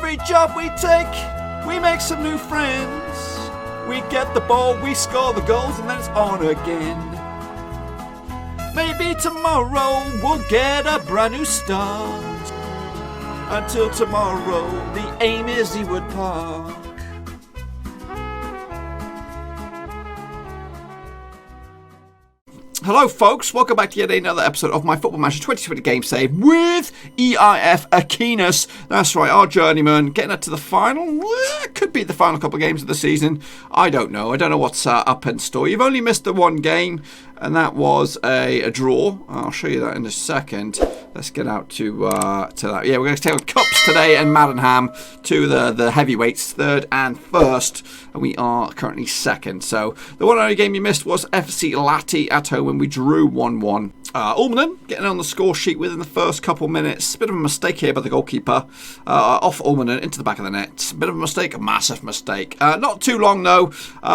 every job we take, we make some new friends. We get the ball, we score the goals, and then it's on again. Maybe tomorrow we'll get a brand new start. Until tomorrow, the aim is EWOOD Park. Hello folks, welcome back to yet another episode of my Football Manager 2020 Game Save with EIF Ekenäs. That's right, our Journeyman, getting up to the final. Could be the final couple of games of the season. I don't know what's up in store. You've only missed the one game, and that was a draw. I'll show you that in a second. Let's get out to that. Yeah, we're going to take on Cups today and Maddenham, to the heavyweights, third and first, and we are currently second. So the one only game you missed was FC Lati at home when we drew 1-1. Ulmanen getting on the score sheet within the first couple minutes. Bit of a mistake here by the goalkeeper. Off Ulmanen into the back of the net. Bit of a mistake, a massive mistake. Not too long though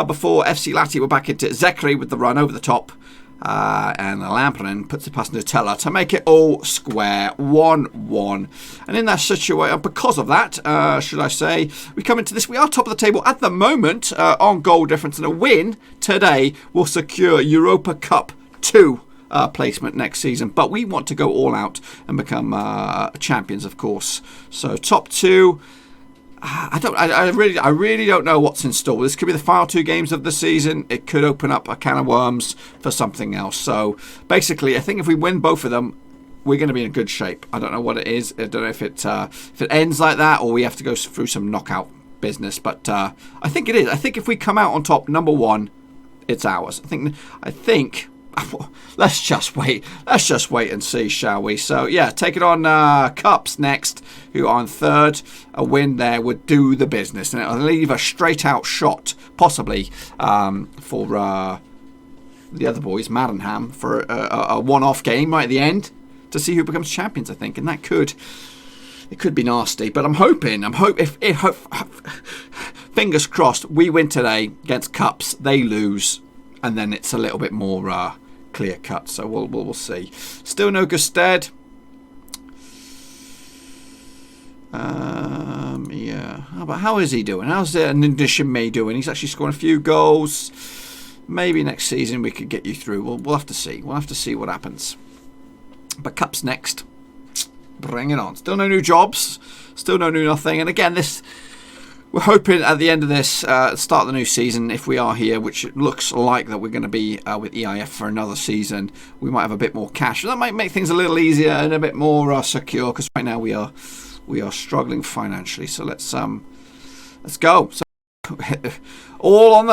before FC Lati were back into Zekri with the run over the top. And Lampinen puts it past Nutella to make it all square, 1-1. And in that situation, because of that, should I say, we come into this. We are top of the table at the moment on goal difference, and a win today will secure Europa Cup 2 placement next season. But we want to go all out and become champions, of course. So top 2. I really don't know what's in store. This could be the final 2 games of the season. It could open up a can of worms for something else. So basically, I think if we win both of them, we're going to be in good shape. I don't know what it is. I don't know if it ends like that or we have to go through some knockout business. But I think it is. I think if we come out on top, number 1, it's ours. I think. Let's just wait and see, shall we? So yeah, take it on Cups next, who are on third. A win there would do the business, and it'll leave a straight out shot possibly for the other boys, Maddenham, for a one-off game right at the end to see who becomes champions, I think. And that could be nasty, but I'm hoping fingers crossed we win today against Cups, they lose, and then it's a little bit more clear cut. So we'll see. Still no Gusted. Yeah. But how is he doing? How's Journeyman doing? He's actually scoring a few goals. Maybe next season we could get you through. We'll have to see. We'll have to see what happens. But Cups next. Bring it on. Still no new jobs. Still no new nothing. And again, we're hoping at the end of this, start of the new season, if we are here, which it looks like that we're going to be with EIF for another season, we might have a bit more cash. That might make things a little easier and a bit more secure, because right now we are struggling financially. So let's go. So all on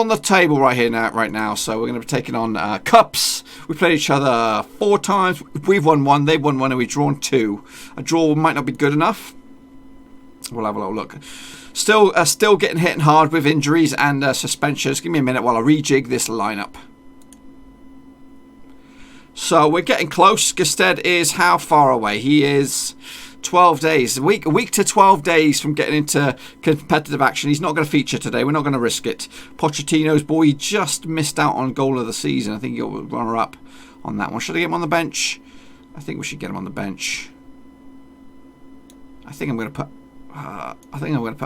the table right now. So we're going to be taking on Cups. We played each other 4 times. We've won 1. They've won 1, and we've drawn 2. A draw might not be good enough. We'll have a little look. Still getting hit hard with injuries and suspensions. Give me a minute while I rejig this lineup. So we're getting close. Gusted is how far away? He is 12 days. A week to 12 days from getting into competitive action. He's not going to feature today. We're not going to risk it. Pochettino's boy just missed out on goal of the season. I think he'll runner up on that one. Should I get him on the bench? I think we should get him on the bench. I think I'm going to put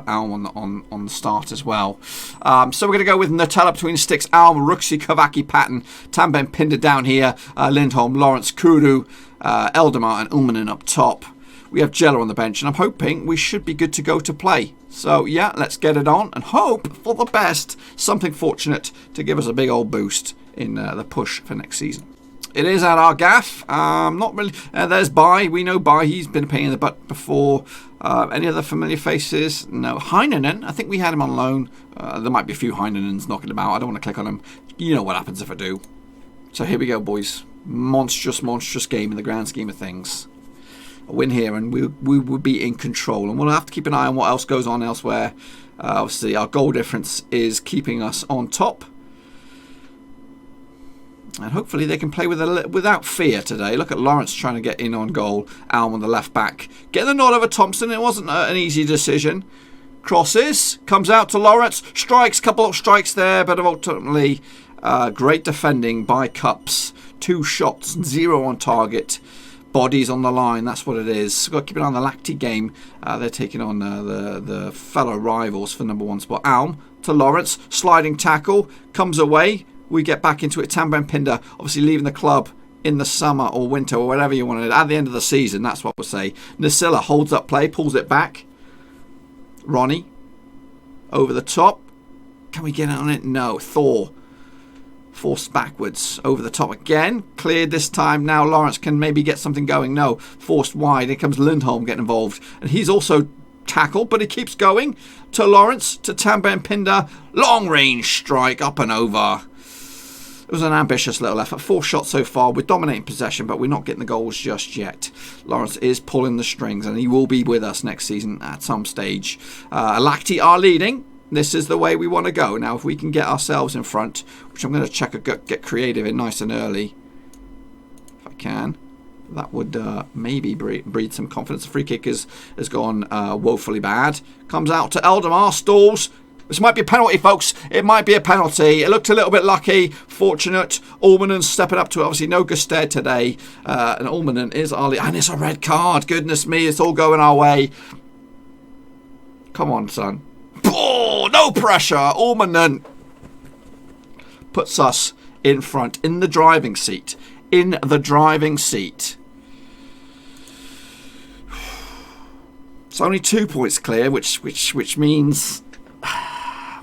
Alm on the start as well. So we're going to go with Nutella between the sticks. Alm, Ruxi, Kavaki, Patton, Tamben pinned it down here. Lindholm, Lawrence, Kuru, Eldemar and Ulmanen up top. We have Jello on the bench, and I'm hoping we should be good to go to play. So yeah, let's get it on and hope for the best. Something fortunate to give us a big old boost in the push for next season. It is at our gaff. Not really. There's Bai. We know Bai. He's been a pain in the butt before. Any other familiar faces? No. Heinonen. I think we had him on loan. There might be a few Heinenens knocking about. I don't want to click on him. You know what happens if I do. So here we go, boys. Monstrous game in the grand scheme of things. A win here, and we will be in control. And we'll have to keep an eye on what else goes on elsewhere. Obviously, our goal difference is keeping us on top. And hopefully they can play without fear today. Look at Lawrence trying to get in on goal. Alm on the left back. Getting the nod over Thompson. It wasn't an easy decision. Crosses. Comes out to Lawrence. Strikes. Couple of strikes there. But ultimately, great defending by Cups. 2 shots. 0 on target. Bodies on the line, that's what it is. Got to keep an eye on the Lacti game. They're taking on the fellow rivals for #1 spot. Alm to Lawrence, sliding tackle, comes away. We get back into it. Tambo and Pinder, obviously leaving the club in the summer or winter or whatever you want to, at the end of the season, that's what we'll say. Nasilla holds up play, pulls it back. Ronnie, over the top. Can we get on it? No. Thor, forced backwards, over the top again. Cleared this time. Now Lawrence can maybe get something going. No. Forced wide. Here comes Lindholm getting involved. And he's also tackled, but he keeps going. To Lawrence, to Tambo and Pinder. Long range strike, up and over. It was an ambitious little effort. 4 shots so far. We're dominating possession, but we're not getting the goals just yet. Lawrence is pulling the strings, and he will be with us next season at some stage. Lacti are leading. This is the way we want to go. Now, if we can get ourselves in front, which I'm going to check, get creative in nice and early, if I can, that would maybe breed some confidence. The free kick has gone woefully bad. Comes out to Eldemar, stalls. This might be a penalty, folks. It might be a penalty. It looked a little bit lucky. Fortunate. Ulmanen stepping up to it. Obviously, no Gusted today. And Ulmanen is our lead. And it's a red card. Goodness me, it's all going our way. Come on, son. Oh, no pressure. Ulmanen puts us in front, in the driving seat. In the driving seat. It's only 2 points clear, which means...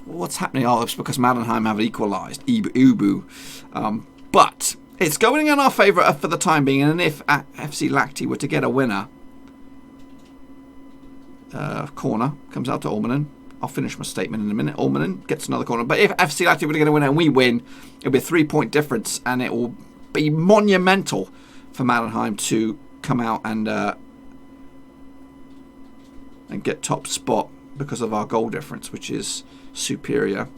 What's happening? Oh, it's because Madenheim have equalised. EWOOD. But it's going in our favour for the time being. And if FC Lacti were to get a winner, corner comes out to Ulmanen. I'll finish my statement in a minute. Ulmanen gets another corner. But if FC Lacti were to get a winner and we win, it'll be a 3-point difference. And it will be monumental for Madenheim to come out and get top spot because of our goal difference, which is superior.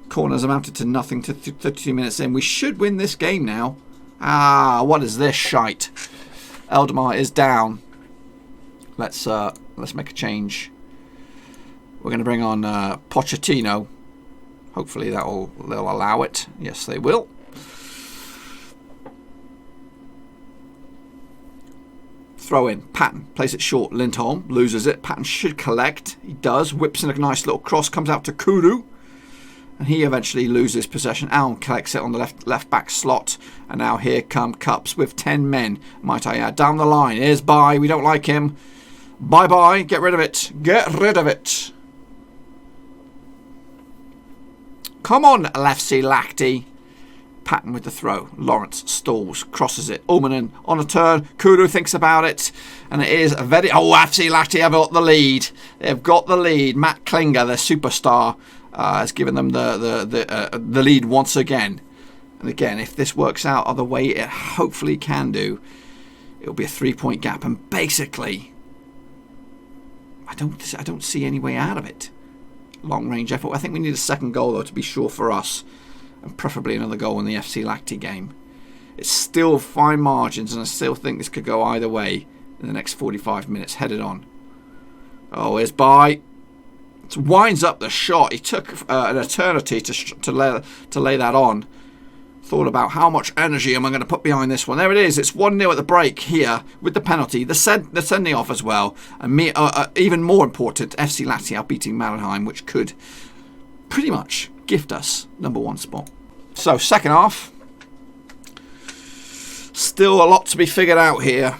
Corners amounted to nothing to 32 minutes in. We should win this game now. What is this shite? Eldemar is down. Let's make a change. We're going to bring on Pochettino. Hopefully they'll allow it. Yes, they will. Throw in. Patton plays it short. Lindholm loses it. Patton should collect. He does. Whips in a nice little cross. Comes out to Kudu. And he eventually loses possession. Alm collects it on the left back slot. And now here come Cups with 10 men. Might I add. Down the line. Here's Bye. We don't like him. Bye-bye. Get rid of it. Get rid of it. Come on, FC Lacti. Patton with the throw. Lawrence stalls, crosses it. Ulmanen on a turn. Kudu thinks about it, and it is a very... Oh, FC Lacti have got the lead. They've got the lead. Matt Klinger, their superstar, has given them the lead once again. And again, if this works out the way it hopefully can do, it'll be a 3-point gap. And basically, I don't see any way out of it. Long range effort. I think we need a second goal though to be sure for us. And preferably another goal in the FC Lacti game. It's still fine margins, and I still think this could go either way in the next 45 minutes. Headed on. Oh, here's Bye. It winds up the shot. He took an eternity to lay that on. Thought about how much energy am I going to put behind this one. There it is. It's 1-0 at the break here with the penalty. The sending off as well. And even more important, FC Lacti are beating Madenheim, which could pretty much gift us #1 spot. So second half, still a lot to be figured out here.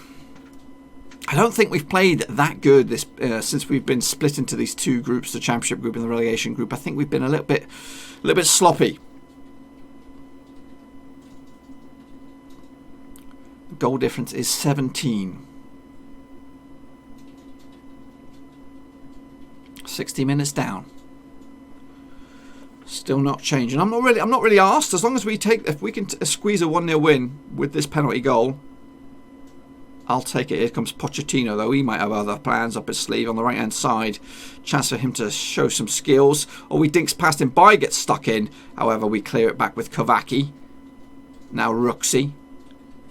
I don't think we've played that good this since we've been split into these two groups, the Championship group and the relegation group. I think we've been a little bit sloppy. The goal difference is 17. 60 minutes down. Still not changing. I'm not really asked. As long as if we can squeeze a 1-0 win with this penalty goal, I'll take it. Here comes Pochettino, though. He might have other plans up his sleeve on the right hand side. Chance for him to show some skills. Or we dinks past him. Bye gets stuck in. However, we clear it back with Kovacki. Now Ruxy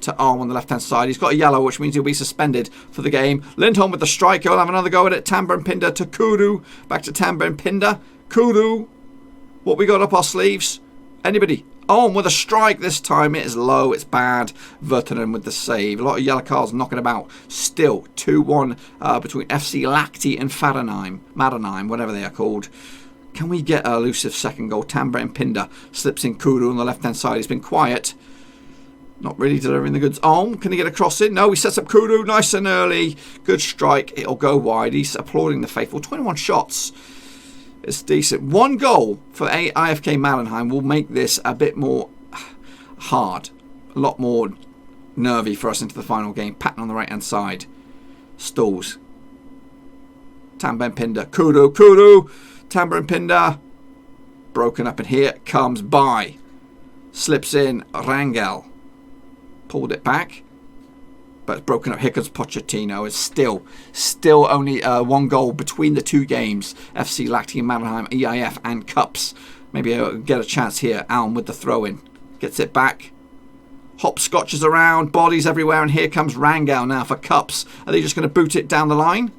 to Arm on the left hand side. He's got a yellow, which means he'll be suspended for the game. Lindholm with the strike. He'll have another go at it. Tambo and Pinder to Kudu. Back to Tambo and Pinder. Kudu. What we got up our sleeves? Anybody? Ulm with a strike this time. It is low. It's bad. Virtanen with the save. A lot of yellow cards knocking about. Still 2-1 between FC Lahti and Madenheim, whatever they are called. Can we get an elusive second goal? Tambra and Pinder slips in Kudu on the left-hand side. He's been quiet. Not really delivering the goods. Ulm, can he get a cross in? No, he sets up Kudu nice and early. Good strike. It'll go wide. He's applauding the faithful. 21 shots. It's decent. One goal for IFK Madenheim will make this a bit more hard. A lot more nervy for us into the final game. Patton on the right-hand side. Stalls. Tambra and Pinder. Kudu. Tambra and Pinder. Broken up, and here comes By. Slips in Rangel. Pulled it back. But it's broken up. Here comes Pochettino. It's still only one goal between the two games. FC Lahti and Madenheim, EIF and Cups. Maybe I'll get a chance here. Alm with the throw-in. Gets it back. Hopscotches around. Bodies everywhere. And here comes Rangel now for Cups. Are they just going to boot it down the line?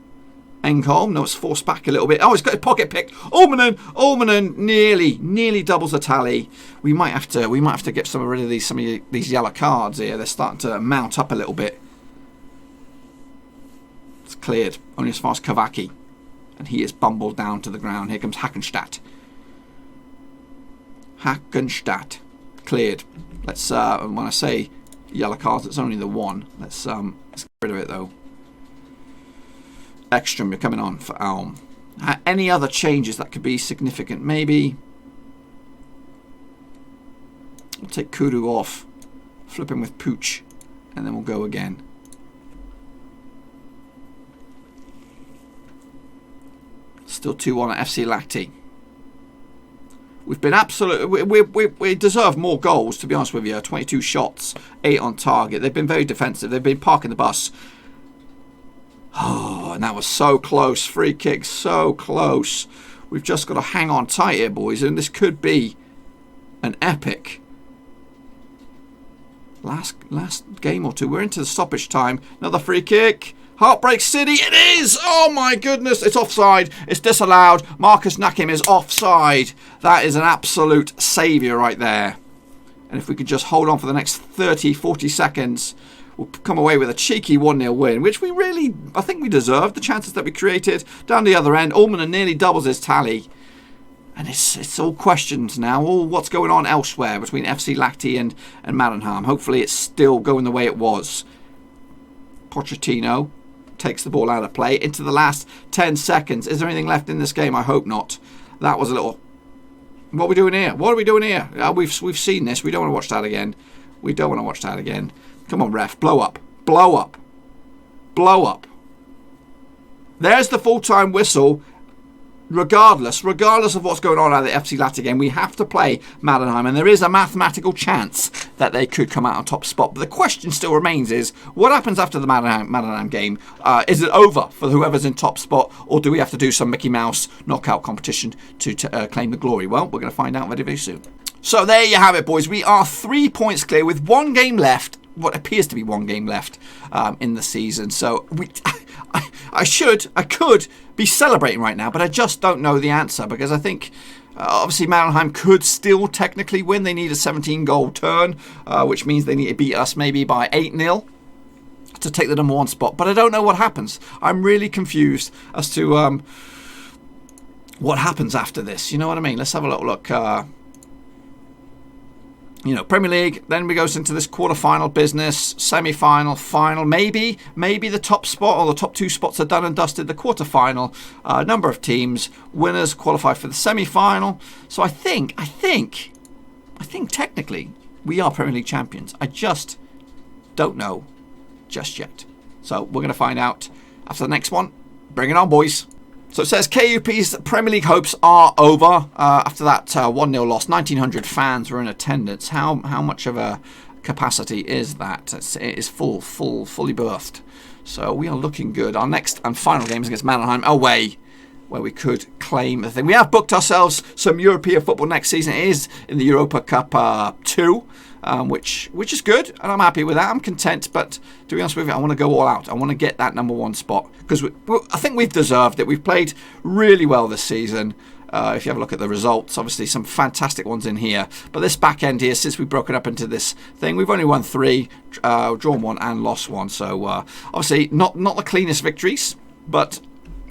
Engholm. No, it's forced back a little bit. Oh, he's got a pocket pick. Ulmanen nearly doubles the tally. We might have to get some rid of these yellow cards here. They're starting to mount up a little bit. Cleared, only as far as Kavaki, and he is bumbled down to the ground. Here comes Hackenstadt. Cleared. Let's when I say yellow cards, it's only the one. Let's get rid of it though. Ekstrom, you're coming on for Ulm. Any other changes that could be significant? Maybe we'll take Kudu off, flip him with Pooch, and then we'll go again. Still 2-1 at FC Lahti. We've been we deserve more goals, to be honest with you. 22 shots, 8 on target. They've been very defensive. They've been parking the bus. Oh, and that was so close. Free kick, so close. We've just got to hang on tight here, boys, and this could be an epic last game or two. We're into the stoppage time. Another free kick. Heartbreak City, it is! Oh my goodness, it's offside. It's disallowed. Marcus Nakim is offside. That is an absolute saviour right there. And if we could just hold on for the next 30, 40 seconds, we'll come away with a cheeky 1-0 win, which I think we deserved. The chances that we created down the other end. Ulmanen nearly doubles his tally. And it's all questions now. All what's going on elsewhere between FC Lahti and Madenheim. Hopefully it's still going the way it was. Pochettino takes the ball out of play into the last 10 seconds. Is there anything left in this game? I hope not. That was a little... What are we doing here? What are we doing here? We've seen this. We don't want to watch that again. We don't want to watch that again. Come on, ref. Blow up. Blow up. Blow up. There's the full-time whistle. Regardless of what's going on out of the FC Lahti game, we have to play Madenheim, and there is a mathematical chance that they could come out on top spot. But the question still remains is, what happens after the Madenheim game? Is it over for whoever's in top spot, or do we have to do some Mickey Mouse knockout competition to claim the glory? Well, we're going to find out very, very soon. So there you have it, boys. We are 3 points clear with one game left. What appears to be one game left in the season. So I could be celebrating right now, but I just don't know the answer, because I think obviously Madenheim could still technically win. They need a 17-goal turn, which means they need to beat us maybe by 8-0 to take the number 1 spot. But I don't know what happens. I'm really confused as to what happens after this. You know what I mean? Let's have a little look. Premier League, then we goes into this quarter-final business, semi-final, final, maybe the top spot or the top 2 spots are done and dusted. The quarter-final, number of teams, winners qualify for the semi-final. So I think technically we are Premier League champions. I just don't know just yet. So we're going to find out after the next one. Bring it on, boys. So it says KUP's Premier League hopes are over after that 1-0 loss. 1,900 fans were in attendance. How much of a capacity is that? It is fully berthed. So we are looking good. Our next and final game is against Mannheim away, where we could claim the thing. We have booked ourselves some European football next season. It is in the Europa Cup 2. Which is good, and I'm happy with that. I'm content, but to be honest with you, I want to go all out. I want to get that number 1 spot, because I think we've deserved it. We've played really well this season. if you have a look at the results. Obviously, some fantastic ones in here. But this back end here, since we've broken up into this thing, we've only won 3, drawn 1 and lost 1. So obviously, not the cleanest victories, but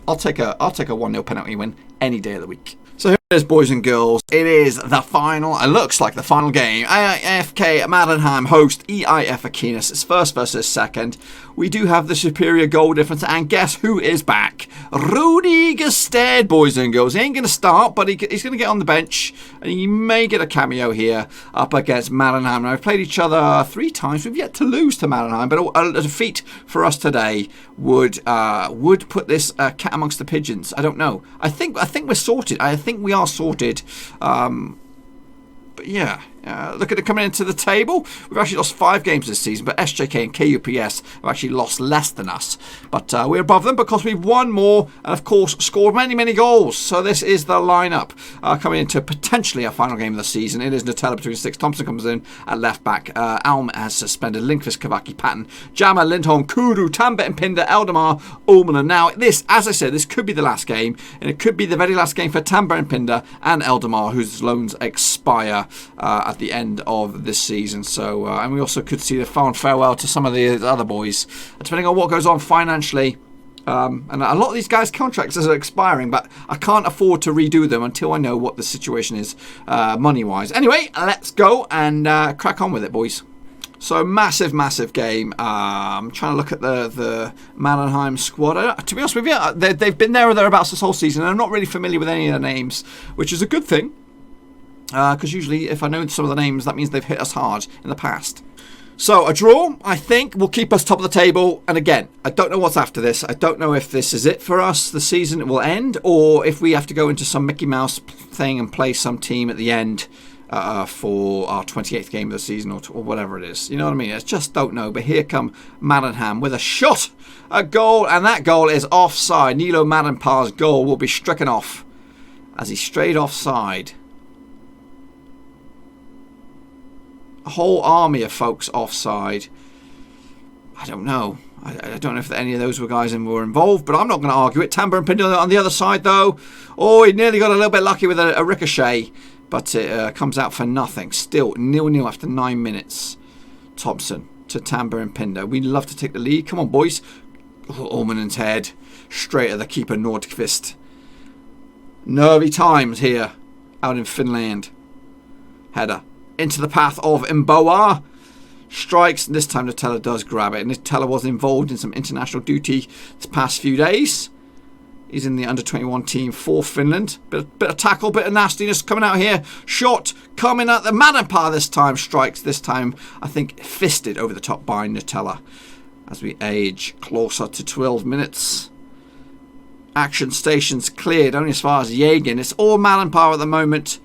I'll take a 1-0 penalty win any day of the week. So here it is, boys and girls. It is the final. It looks like the final game. AFK Madenheim host EIF Ekenäs. It's first versus second. We do have the superior goal difference, and guess who is back? Rudy Gestede, boys and girls. He ain't going to start, but he's going to get on the bench, and he may get a cameo here up against Madenheim. Now, we've played each other 3 times. We've yet to lose to Madenheim, but a defeat for us today would put this cat amongst the pigeons. I don't know. I think we're sorted. I think we are sorted. But yeah, look at it coming into the table. We've actually lost 5 games this season, but SJK and KUPS have actually lost less than us. But we're above them because we've won more and, of course, scored many, many goals. So this is the lineup coming into potentially our final game of the season. It is Nutella between 6. Thompson comes in at left back. Alm has suspended. Lindqvist, Kavaki, Patton, Jammer, Lindholm, Kudu, Tambet and Pinder, Eldemar, Ullman. And now this, as I said, this could be the last game. And it could be the very last game for Tambet and Pinder and Eldemar, whose loans expire at the end of this season. So and we also could see the farewell to some of the other boys, depending on what goes on financially. And a lot of these guys' contracts are expiring, but I can't afford to redo them until I know what the situation is money wise. Anyway, let's go and crack on with it, boys. So massive game. I'm trying to look at the Madenheim squad. To be honest with you, they've been there or thereabouts this whole season, and I'm not really familiar with any of their names, which is a good thing. Because usually if I know some of the names, that means they've hit us hard in the past. So a draw, I think, will keep us top of the table. And again, I don't know what's after this. I don't know if this is it for us, the season will end, or if we have to go into some Mickey Mouse thing and play some team at the end for our 28th game of the season or whatever it is. You know what I mean? I just don't know. But here come Madenham with a shot, a goal, and that goal is offside. Nilo Madenpar's goal will be stricken off as he strayed offside. A whole army of folks offside. I don't know. I don't know if any of those guys were involved, but I'm not going to argue it. Tamber and Pinder on the other side, though. Oh, he nearly got a little bit lucky with a ricochet, but it comes out for nothing. Still 0-0 after 9 minutes. Thompson to Tamber and Pinder. We love to take the lead. Come on, boys. Ormanen's head. Straight at the keeper, Nordqvist. Nervy times here out in Finland. Header into the path of Mboa. Strikes. This time Nutella does grab it. And Nutella was involved in some international duty this past few days. He's in the under-21 team for Finland. Bit of tackle, bit of nastiness coming out here. Shot coming at the Madenpar this time. Strikes this time, I think, fisted over the top by Nutella. As we age closer to 12 minutes. Action stations cleared only as far as Jägen. It's all Madenpar at the moment.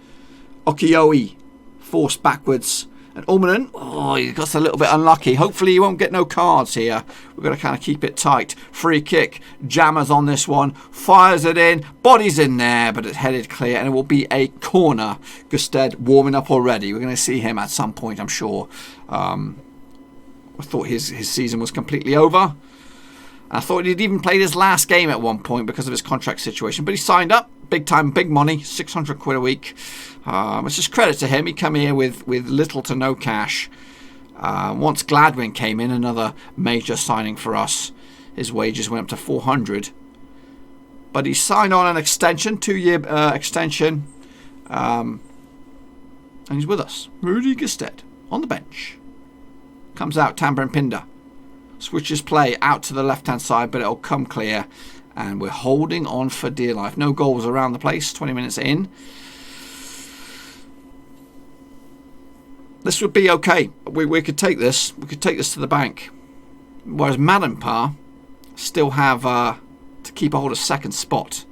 Okioi forced backwards. And Ulmanen, oh, he got a little bit unlucky. Hopefully he won't get no cards here. We've got to kind of keep it tight. Free kick. Jammers on this one. Fires it in. Body's in there, but it's headed clear. And it will be a corner. Gestede warming up already. We're going to see him at some point, I'm sure. I thought his season was completely over. I thought he'd even played his last game at one point because of his contract situation. But he signed up. Big time, big money. 600 quid a week. It's just credit to him. He came here with little to no cash. Once Gladwin came in, another major signing for us, his wages went up to 400. But he signed on an extension, 2-year extension. And he's with us. Rudy Gestede on the bench. Comes out, Tamber and Pinder. Switches play out to the left-hand side, but it'll come clear. And we're holding on for dear life. No goals around the place, 20 minutes in. This would be okay. We could take this. We could take this to the bank. Whereas Madenpar still have to keep a hold of second spot.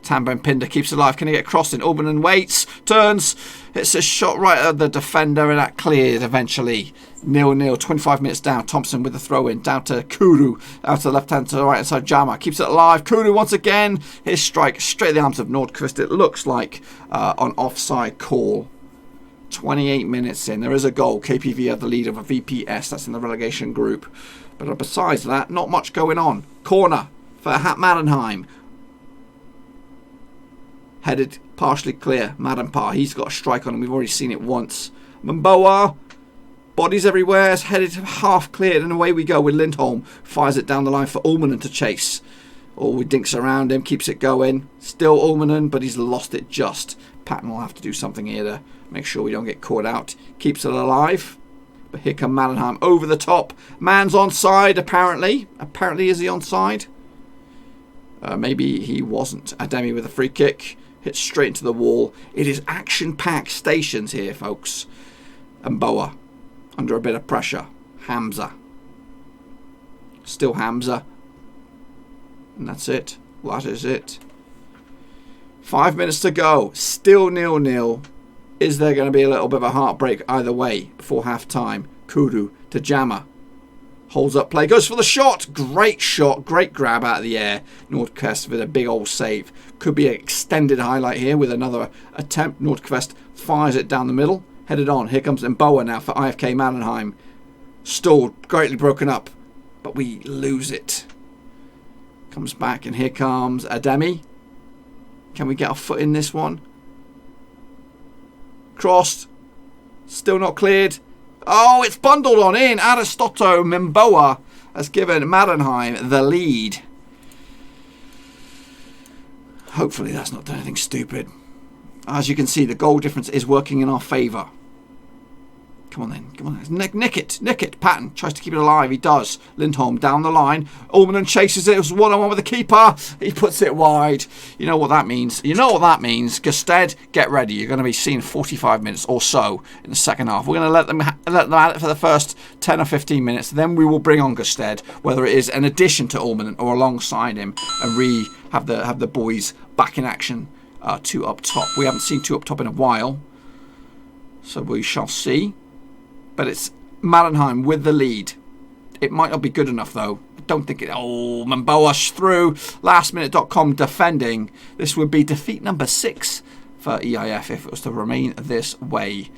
Tambo and Pinder keeps it alive. Can he get crossed in? Ulmanen waits, turns, hits a shot right at the defender, and that cleared eventually. 0-0, 25 minutes down. Thompson with the throw in, down to Kuru, out to the left hand to the right hand side. Jama keeps it alive. Kuru once again. His strike straight at the arms of Nordqvist. It looks like an offside call. 28 minutes in. There is a goal. KPV have the lead over VPS. That's in the relegation group. But besides that, not much going on. Corner for Madenheim. Headed partially clear. Madam Pa, he's got a strike on him. We've already seen it once. Mamboa, bodies everywhere. It's headed half cleared, and away we go with Lindholm. Fires it down the line for Ullmanen to chase. Oh, we dinks around him, keeps it going. Still Ullmanen, but he's lost it just. Patton will have to do something here to make sure we don't get caught out. Keeps it alive. But here come Malenheim over the top. Man's onside, apparently. Apparently, is he onside? Maybe he wasn't. Ademi with a free kick. Hits straight into the wall. It is action-packed stations here, folks. And Boa under a bit of pressure. Hamza. Still Hamza. And that's it. That is it. 5 minutes to go. Still 0-0. Is there going to be a little bit of a heartbreak either way before half-time? Kudu to Jammer. Holds up play. Goes for the shot. Great shot. Great grab out of the air. Nordqvist with a big old save. Could be an extended highlight here with another attempt. Nordqvist fires it down the middle. Headed on. Here comes Mboa now for IFK Mannheim. Stalled. Greatly broken up. But we lose it. Comes back and here comes Ademi. Can we get our foot in this one? Crossed. Still not cleared. Oh, it's bundled on in. Aristoto Mboa has given Mannheim the lead. Hopefully that's not done anything stupid. As you can see, the goal difference is working in our favour. Come on then. Come on. Nick it. Nick it. Patton tries to keep it alive. He does. Lindholm down the line. Ullmanen chases it. It was one-on-one with the keeper. He puts it wide. You know what that means. You know what that means. Gusted, get ready. You're going to be seeing 45 minutes or so in the second half. We're going to let them at it for the first 10 or 15 minutes. Then we will bring on Gusted, whether it is an addition to Ullmanen or alongside him, and have the boys back in action. Two up top. We haven't seen two up top in a while. So we shall see. But it's Mannheim with the lead. It might not be good enough, though. I don't think it... Oh, Mamboa's through. Lastminute.com defending. This would be defeat number 6 for EIF if it was to remain this way.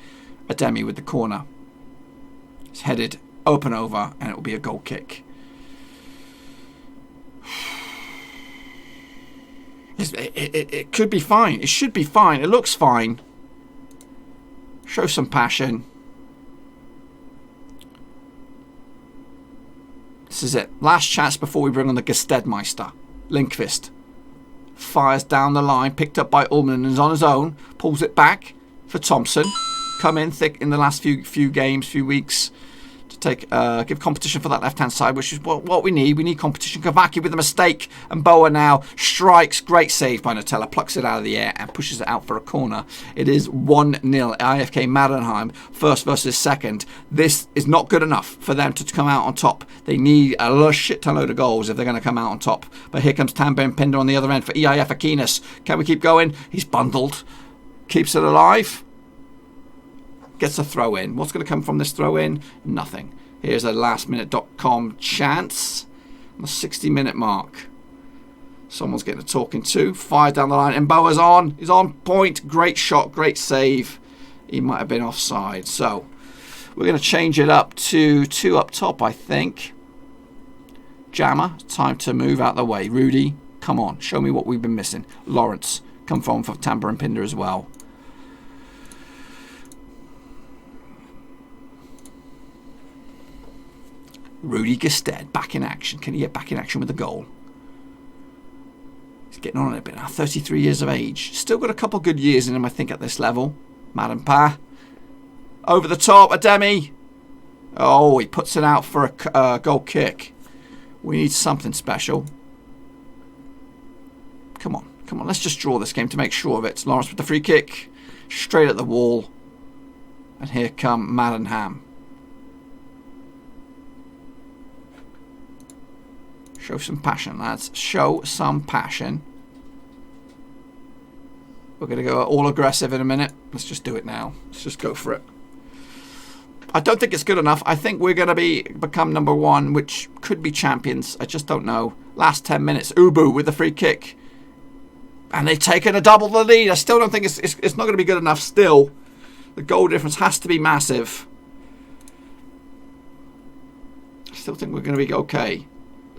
Ademi with the corner. It's headed open over, and it will be a goal kick. It could be fine. It should be fine. It looks fine. Show some passion. This is it. Last chance before we bring on the Gestedmeister. Lindqvist fires down the line. Picked up by Ullmanen and is on his own. Pulls it back for Thompson. Come in thick in the last few games, few weeks. To give competition for that left-hand side, which is what we need. We need competition. Kavaki with a mistake. And Boa now strikes. Great save by Nutella. Plucks it out of the air and pushes it out for a corner. It is 1-0. IFK Mannheim, first versus second. This is not good enough for them to come out on top. They need a shit ton load of goals if they're going to come out on top. But here comes Tambern Pinder on the other end for EIF Ekenäs. Can we keep going? He's bundled. Keeps it alive. Gets a throw in. What's going to come from this throw in? Nothing. Here's a lastminute.com chance on the 60-minute mark. Someone's getting a talking to. Fire down the line. And Boa's on. He's on point. Great shot. Great save. He might have been offside. So we're going to change it up to 2 up top, I think. Jammer. Time to move out the way. Rudy, come on. Show me what we've been missing. Lawrence. Come from for Tambern Pinder as well. Rudy Gusted back in action. Can he get back in action with the goal? He's getting on a bit now. 33 years of age. Still got a couple good years in him, I think, at this level. Madam Pa. Over the top. Ademi. Oh, he puts it out for a goal kick. We need something special. Come on. Come on. Let's just draw this game to make sure of it. Lawrence with the free kick. Straight at the wall. And here come Mannheim. Show some passion, lads. Show some passion. We're going to go all aggressive in a minute. Let's just do it now. Let's just go for it. I don't think it's good enough. I think we're going to become number 1, which could be champions. I just don't know. Last 10 minutes. Ubu with the free kick. And they've taken a double the lead. I still don't think it's not going to be good enough still. The goal difference has to be massive. I still think we're going to be okay.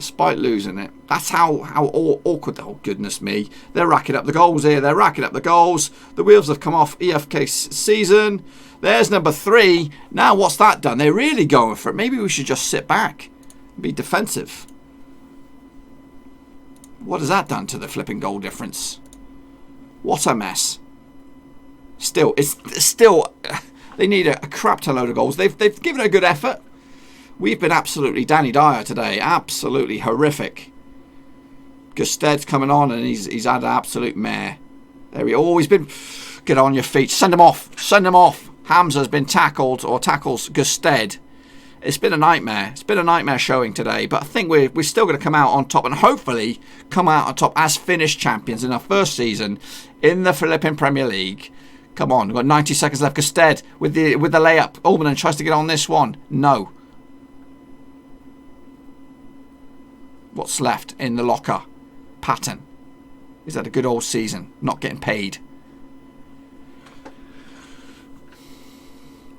despite losing it. That's how awkward. Oh, goodness me. They're racking up the goals here. They're racking up the goals. The wheels have come off EFK season. There's number 3. Now what's that done? They're really going for it. Maybe we should just sit back and be defensive. What has that done to the flipping goal difference? What a mess. Still, they need a crap ton load of goals. They've given a good effort. We've been absolutely Danny Dyer today. Absolutely horrific. Gusted's coming on and he's had an absolute mare. There he always been. Get on your feet. Send him off. Send him off. Hamza's been tackled or tackles Gusted. It's been a nightmare. It's been a nightmare showing today. But I think we're still going to come out on top and hopefully come out on top as Finnish champions in our first season in the Philippine Premier League. Come on, we've got 90 seconds left. Gusted with the layup. Ullman tries to get on this one. No. What's left in the locker? Patton. He's had a good old season. Not getting paid.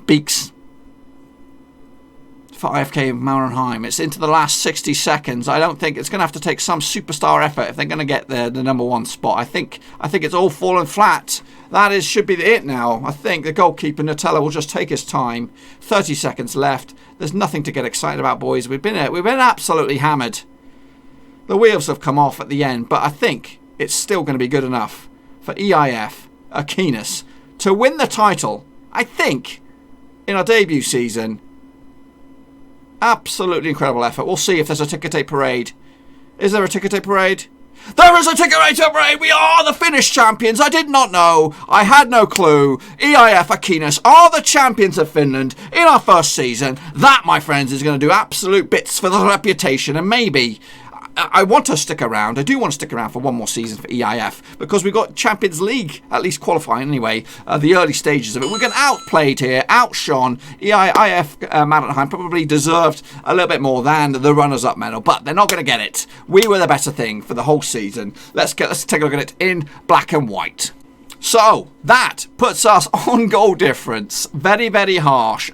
Beeks. For IFK Maurenheim. It's into the last 60 seconds. I don't think it's going to have to take some superstar effort if they're going to get the number 1 spot. I think it's all fallen flat. That should be it now. I think the goalkeeper Nutella will just take his time. 30 seconds left. There's nothing to get excited about, boys. We've been absolutely hammered. The wheels have come off at the end, but I think it's still going to be good enough for EIF Ekenäs to win the title. I think in our debut season. Absolutely incredible effort. We'll see if there's a ticker tape parade. Is there a ticker tape parade? There is a ticker tape parade! We are the Finnish champions! I did not know. I had no clue. EIF Ekenäs are the champions of Finland in our first season. That, my friends, is going to do absolute bits for the reputation, and maybe I want to stick around. I do want to stick around for one more season for EIF because we've got Champions League, at least qualifying anyway, the early stages of it. We're getting outplayed here, outshone. EIF Mannheim probably deserved a little bit more than the runners-up medal, but they're not going to get it. We were the better thing for the whole season. Let's take a look at it in black and white. So, that puts us on goal difference. Very, very harsh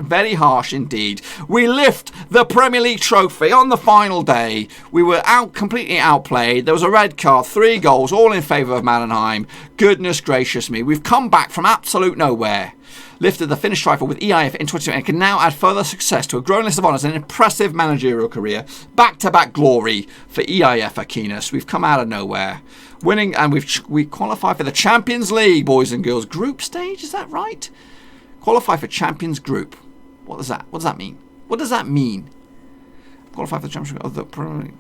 indeed. We lift the Premier League trophy on the final day. We were completely outplayed. There was a red card, 3 goals, all in favour of Mannheim. Goodness gracious me. We've come back from absolute nowhere. Lifted the Finnish title with EIF in 2020 and can now add further success to a growing list of honours and an impressive managerial career. Back-to-back glory for EIF Ekenäs. We've come out of nowhere. Winning, and we qualify for the Champions League, boys and girls. Group stage, is that right? Qualify for Champions Group. What does that mean? What does that mean? Qualify for the Champions of the Premier League.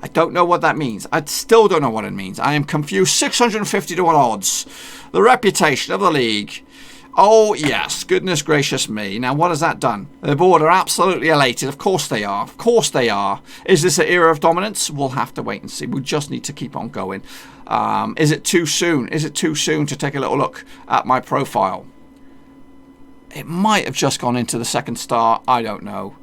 I don't know what that means. I still don't know what it means. I am confused. 650 to 1 odds. The reputation of the league. Oh, yes. Goodness gracious me. Now, what has that done? The board are absolutely elated. Of course they are. Of course they are. Is this an era of dominance? We'll have to wait and see. We just need to keep on going. Is it too soon? Is it too soon to take a little look at my profile? It might have just gone into the 2nd star. I don't know.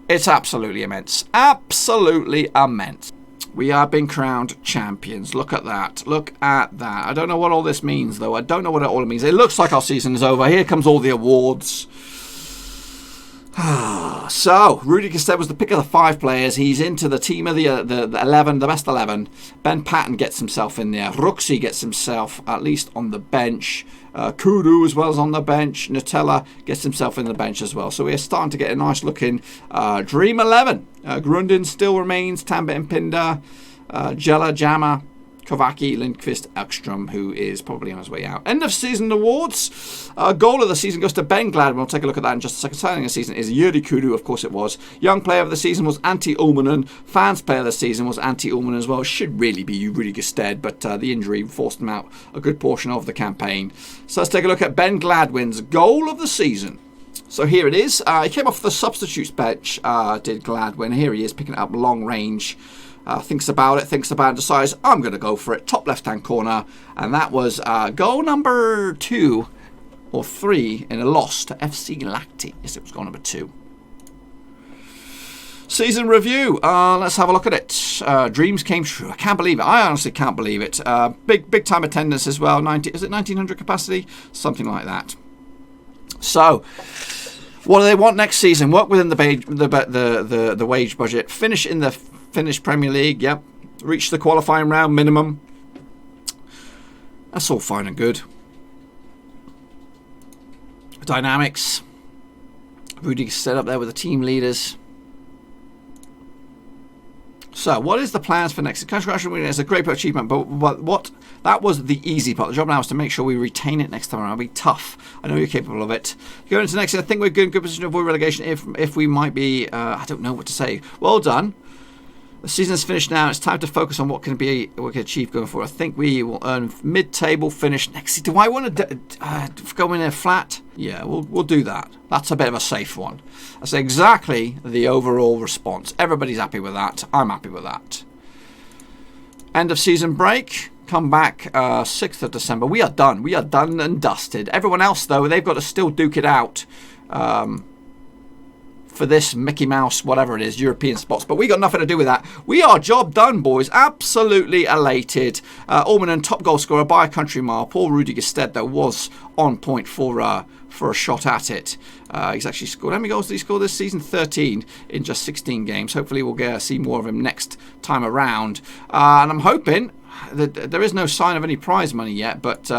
It's absolutely immense. Absolutely immense. We are being crowned champions. Look at that. Look at that. I don't know what all this means, though. I don't know what it all means. It looks like our season is over. Here comes all the awards. So, Rudy Gusted was the pick of the 5 players. He's into the team of the 11, the best 11. Ben Patton gets himself in there. Ruxy gets himself at least on the bench. Kudu as well as on the bench. Nutella gets himself in the bench as well. So we're starting to get a nice looking Dream 11. Grundin still remains. Tambit and Pinder. Jella, Jammer, Kovacki, Lindqvist, Ekstrom, who is probably on his way out. End of season awards. Goal of the season goes to Ben Gladwin. We'll take a look at that in just a second. Signing of the season is Jyri Kudu, of course it was. Young player of the season was Antti Ullmanen. Fans player of the season was Antti Ullmanen as well. It should really be Rudy Gusted, but the injury forced him out a good portion of the campaign. So let's take a look at Ben Gladwin's goal of the season. So here it is. He came off the substitutes bench, did Gladwin. Here he is picking it up long range. Thinks about it, decides, I'm going to go for it. Top left-hand corner. And that was goal number 2 or 3 in a loss to FC Lahti. Yes, it was goal number 2. Season review. Let's have a look at it. Dreams came true. I can't believe it. I honestly can't believe it. Big time attendance as well. Is it 1900 capacity? Something like that. So, What do they want next season? Work within the wage budget. Finish in the Finnish Premier League. Yep. Reach the qualifying round minimum. That's all fine and good. Dynamics. Rudy set up there with the team leaders. So, what is the plans for next? Congratulations, it's a great achievement, but what? That was the easy part. The job now is to make sure we retain it next time around. It'll be tough. I know you're capable of it. Going into next, I think we're in good position to avoid relegation. If we might be, I don't know what to say. Well done. The season's finished now. It's time to focus on what can achieve going forward. I think we will earn mid-table finish next season. Do I want to go in there flat? Yeah, we'll do that. That's a bit of a safe one. That's exactly the overall response. Everybody's happy with that. I'm happy with that. End of season break. Come back 6th of December. We are done. We are done and dusted. Everyone else, though, they've got to still duke it out. For this Mickey Mouse, whatever it is, European spots. But we got nothing to do with that. We are job done, boys. Absolutely elated. Orman, top goal scorer by a country mile. Paul Rudy Gested, though, was on point for a shot at it. He's actually scored. How many goals did he score this season? 13 in just 16 games. Hopefully we'll see more of him next time around. And I'm hoping that there is no sign of any prize money yet, but...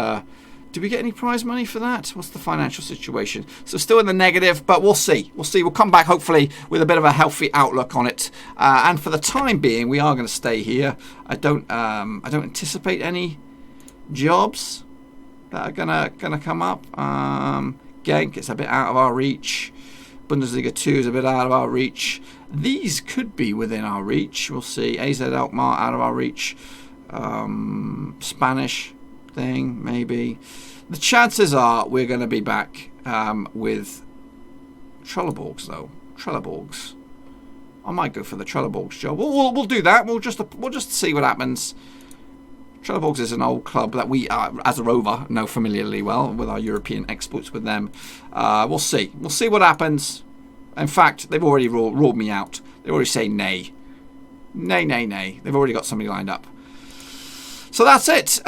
do we get any prize money for that? What's the financial situation? So still in the negative, but we'll see. We'll see. We'll come back hopefully with a bit of a healthy outlook on it. And for the time being, we are going to stay here. I don't anticipate any jobs that are gonna come up. Genk, it's a bit out of our reach. Bundesliga 2 is a bit out of our reach. These could be within our reach. We'll see. AZ Alkmaar out of our reach. Spanish thing, maybe. The chances are we're going to be back with Trelleborgs, though. Trelleborgs. I might go for the Trelleborgs job. We'll do that. We'll just see what happens. Trelleborgs is an old club that we, as a Rover, know familiarly well with our European exploits with them. We'll see. We'll see what happens. In fact, they've already ruled me out. They already say nay. Nay, nay, nay. They've already got somebody lined up. So that's it.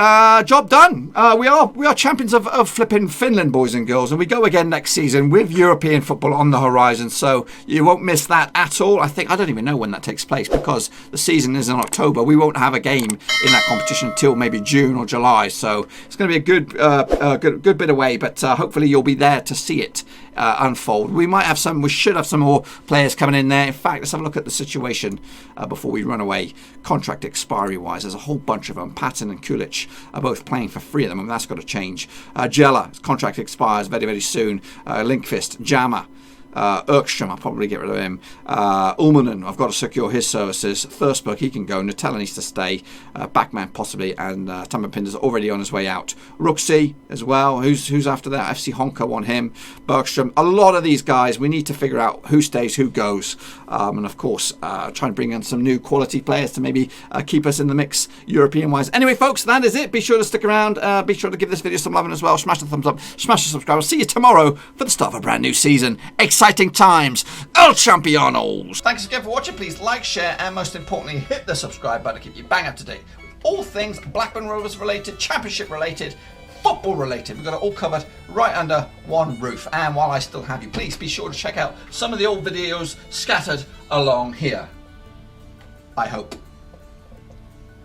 Job done. We are champions of flipping Finland, boys and girls, and we go again next season with European football on the horizon. So you won't miss that at all. I don't even know when that takes place because the season is in October. We won't have a game in that competition until maybe June or July. So it's going to be a good bit away. But hopefully you'll be there to see it unfold. We should have some more players coming in there. In fact, let's have a look at the situation before we run away. Contract expiry wise, there's a whole bunch of them. Patton and Kulic are both playing for free at the moment. That's got to change. Jella, his contract expires very, very soon. Linkvist, Jammer, Erkstrom, I'll probably get rid of him. Ulmanen, I've got to secure his services. Thursberg, he can go. Nutella needs to stay. Backman possibly, and Tampapinder's already on his way out. Ruxy as well. Who's after that? FC Honka want him. Bergstrom. A lot of these guys, we need to figure out who stays, who goes. And of course, try and bring in some new quality players to maybe keep us in the mix European-wise. Anyway, folks, that is it. Be sure to stick around. Be sure to give this video some love as well. Smash the thumbs up. Smash the subscribe. I'll see you tomorrow for the start of a brand new season. Exciting times. El Champions. Thanks again for watching. Please like, share, and most importantly, hit the subscribe button to keep you bang up to date with all things Blackburn Rovers related, championship related, football related. We've got it all covered right under one roof. And while I still have you, please be sure to check out some of the old videos scattered along here. I hope.